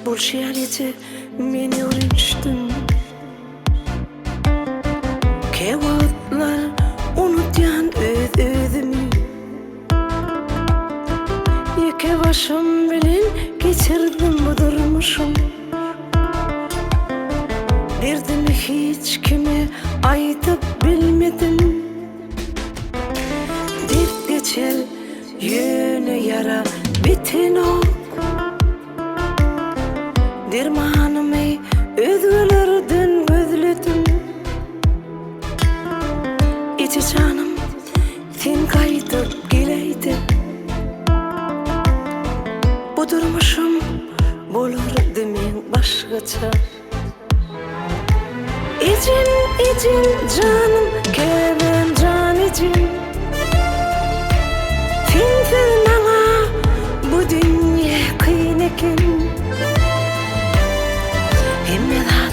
Bul şiyaleti meni öğrençtim. Kevotlar unutyan özümü. Yeke başım bilen geçirdim bu durmuşum. Derdimi hiç kime aytıp bilmedim. Dert geçer yönü yara biten ok. Dermanımı özgülerden gözledim. İçi canım sen kaytıp geleydi. Bu durmuşum bulur demen başkaça. İçin canım kevem can için. Sensiz bana bu dünya kıyın ekin. Hemmedat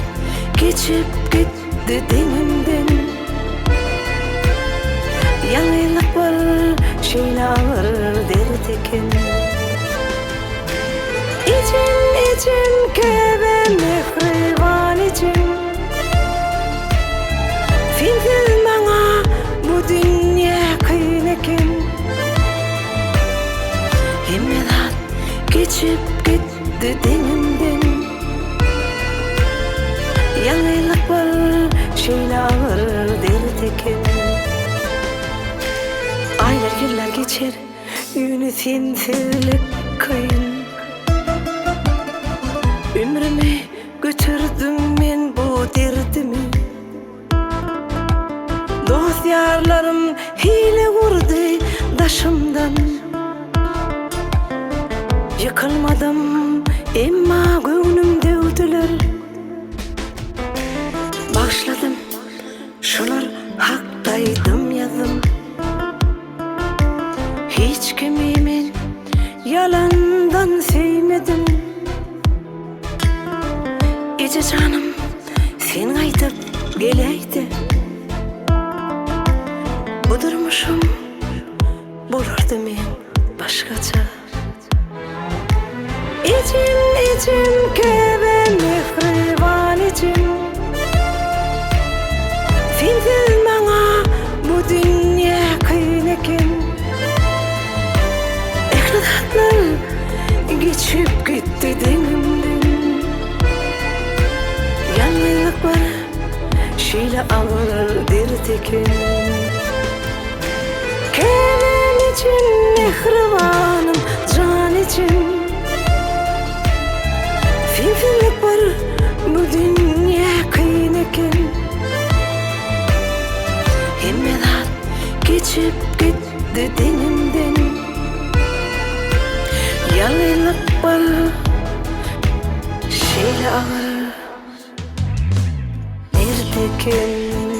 geçip gitti denimden. Yanıllık var şeyle ağır dert ekin. İçin kevem mehriban için. Sensiz bana bu dünya kıyın ekin. Hemmedat geçip gitti denimden. Yanıllık var şeyle ağır dert ekin. Aylar yıllar geçer yünü sensizlik kıyın. Ömrümü götürdüm men bu derdimi. Dost yarlarım hile vurdu daşımdan. Yıkılmadım emma gönlümde ödüler. Başladım şular haktaydım yazım. Hiç kimimin yalandan sevmedim. İçi canım sen aytıp geleydi. Bu durmuşum bulurdu men başkaça. İçim kevem mehriban için. Sensiz bana bu dünya kıyın ekin. Ehlidatlar geçip gitti denimden. Yanıllık var şeyle ağır dert ekin. Kevem için mehribanım can için. Sensizlik var bu dünya kıyın ekin. Hemmedat geçip gitti denimden. Yanıllık var şeyle ağır dert ekin.